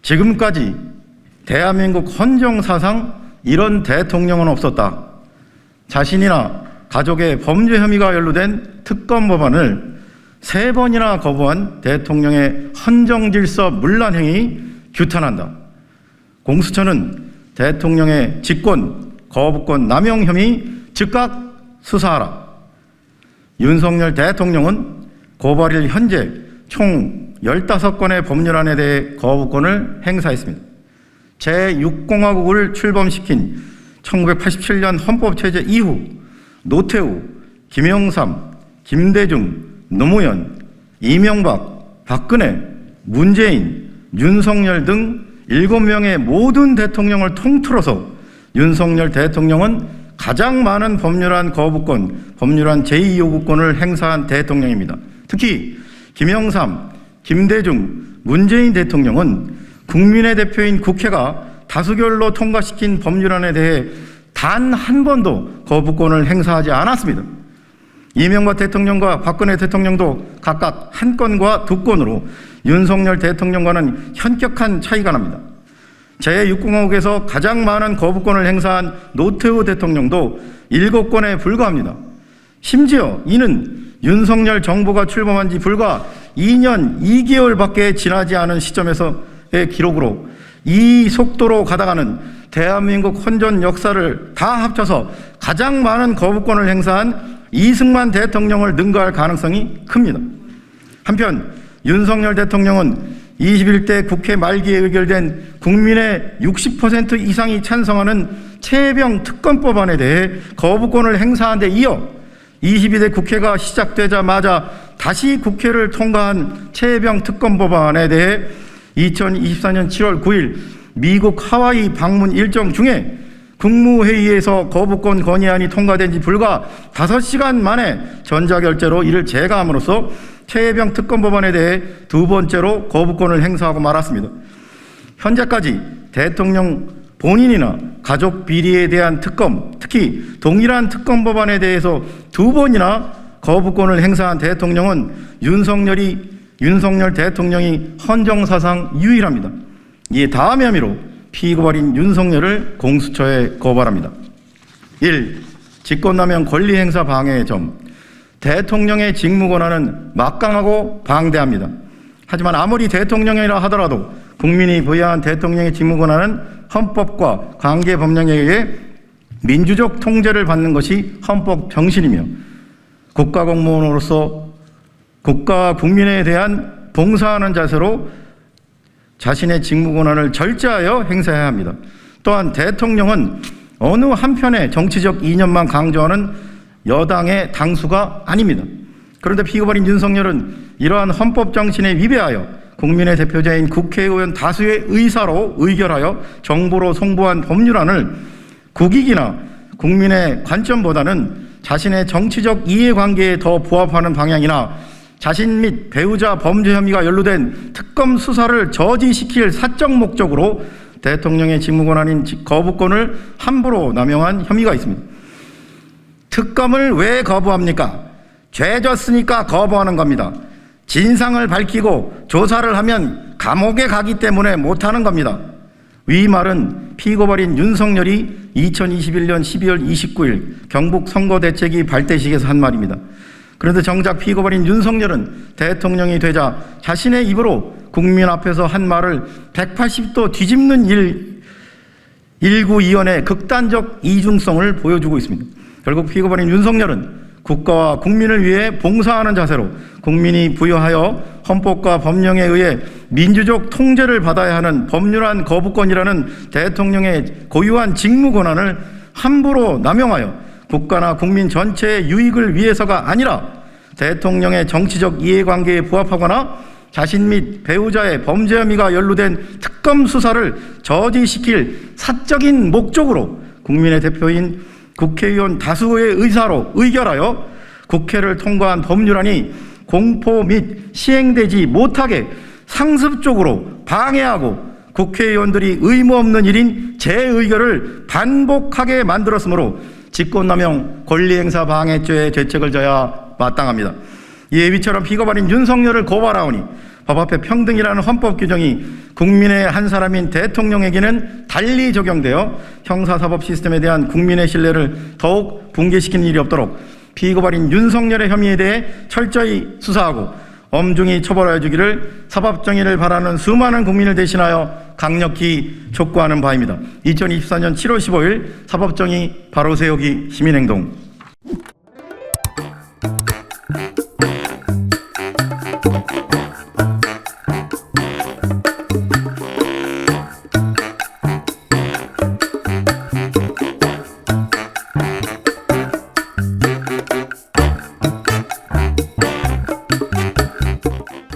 지금까지 대한민국 헌정사상 이런 대통령은 없었다. 자신이나 가족의 범죄 혐의가 연루된 특검 법안을 3번이나 거부한 대통령의 헌정질서 문란 행위 규탄한다. 공수처는 대통령의 직권, 거부권 남용 혐의 즉각 수사하라. 윤석열 대통령은 고발일 현재 총 15건의 법률안에 대해 거부권을 행사했습니다. 제6공화국을 출범시킨 1987년 헌법체제 이후 노태우, 김영삼, 김대중, 노무현, 이명박, 박근혜, 문재인, 윤석열 등 7명의 모든 대통령을 통틀어서 윤석열 대통령은 가장 많은 법률안 거부권, 법률안 제2요구권을 행사한 대통령입니다. 특히 김영삼, 김대중, 문재인 대통령은 국민의 대표인 국회가 다수결로 통과시킨 법률안에 대해 단 한 번도 거부권을 행사하지 않았습니다. 이명박 대통령과 박근혜 대통령도 각각 1건과 2건으로 윤석열 대통령과는 현격한 차이가 납니다. 제6공화국에서 가장 많은 거부권을 행사한 노태우 대통령도 7건에 불과합니다. 심지어 이는 윤석열 정부가 출범한 지 불과 2년 2개월밖에 지나지 않은 시점에서의 기록으로 이 속도로 가다가는 대한민국 헌정 역사를 다 합쳐서 가장 많은 거부권을 행사한 이승만 대통령을 능가할 가능성이 큽니다. 한편 윤석열 대통령은 21대 국회 말기에 의결된 국민의 60% 이상이 찬성하는 최혜병 특검법안에 대해 거부권을 행사한 데 이어 22대 국회가 시작되자마자 다시 국회를 통과한 최혜병 특검법안에 대해 2024년 7월 9일 미국 하와이 방문 일정 중에 국무회의에서 거부권 건의안이 통과된 지 불과 5시간 만에 전자결제로 이를 제거함으로써 최혜병 특검법안에 대해 2번째로 거부권을 행사하고 말았습니다. 현재까지 대통령 본인이나 가족 비리에 대한 특검, 특히 동일한 특검 법안에 대해서 2번이나 거부권을 행사한 대통령은 윤석열 대통령이 헌정사상 유일합니다. 이에 다음의 혐의로 피고발인 윤석열을 공수처에 고발합니다. 1. 직권남용 권리행사 방해의 점. 대통령의 직무권한은 막강하고 방대합니다. 하지만 아무리 대통령이라 하더라도 국민이 부여한 대통령의 직무권한은 헌법과 관계법령에 의해 민주적 통제를 받는 것이 헌법 정신이며 국가공무원으로서 국가와 국민에 대한 봉사하는 자세로 자신의 직무권한을 절제하여 행사해야 합니다. 또한 대통령은 어느 한편의 정치적 이념만 강조하는 여당의 당수가 아닙니다. 그런데 피고발인 윤석열은 이러한 헌법 정신에 위배하여 국민의 대표자인 국회의원 다수의 의사로 의결하여 정부로 송부한 법률안을 국익이나 국민의 관점보다는 자신의 정치적 이해관계에 더 부합하는 방향이나 자신 및 배우자 범죄 혐의가 연루된 특검 수사를 저지시킬 사적 목적으로 대통령의 직무권한인 거부권을 함부로 남용한 혐의가 있습니다. 특검을 왜 거부합니까? 죄졌으니까 거부하는 겁니다. 진상을 밝히고 조사를 하면 감옥에 가기 때문에 못하는 겁니다. 위 말은 피고발인 윤석열이 2021년 12월 29일 경북 선거대책위 발대식에서 한 말입니다. 그런데 정작 피고발인 윤석열은 대통령이 되자 자신의 입으로 국민 앞에서 한 말을 180도 뒤집는 일구이연의 극단적 이중성을 보여주고 있습니다. 결국 피고발인 윤석열은 국가와 국민을 위해 봉사하는 자세로 국민이 부여하여 헌법과 법령에 의해 민주적 통제를 받아야 하는 법률안 거부권이라는 대통령의 고유한 직무권한을 함부로 남용하여 국가나 국민 전체의 유익을 위해서가 아니라 대통령의 정치적 이해관계에 부합하거나 자신 및 배우자의 범죄 혐의가 연루된 특검 수사를 저지시킬 사적인 목적으로 국민의 대표인 국회의원 다수의 의사로 의결하여 국회를 통과한 법률안이 공포 및 시행되지 못하게 상습적으로 방해하고 국회의원들이 의무 없는 일인 재의결을 반복하게 만들었으므로 직권남용 권리행사 방해죄의 죄책을 져야 마땅합니다. 이에 위처럼 피고발인 윤석열을 고발하오니 법 앞에 평등이라는 헌법 규정이 국민의 한 사람인 대통령에게는 달리 적용되어 형사사법 시스템에 대한 국민의 신뢰를 더욱 붕괴시키는 일이 없도록 피고발인 윤석열의 혐의에 대해 철저히 수사하고 엄중히 처벌하여 주기를 사법정의를 바라는 수많은 국민을 대신하여 강력히 촉구하는 바입니다. 2024년 7월 15일 사법정의 바로세우기 시민행동.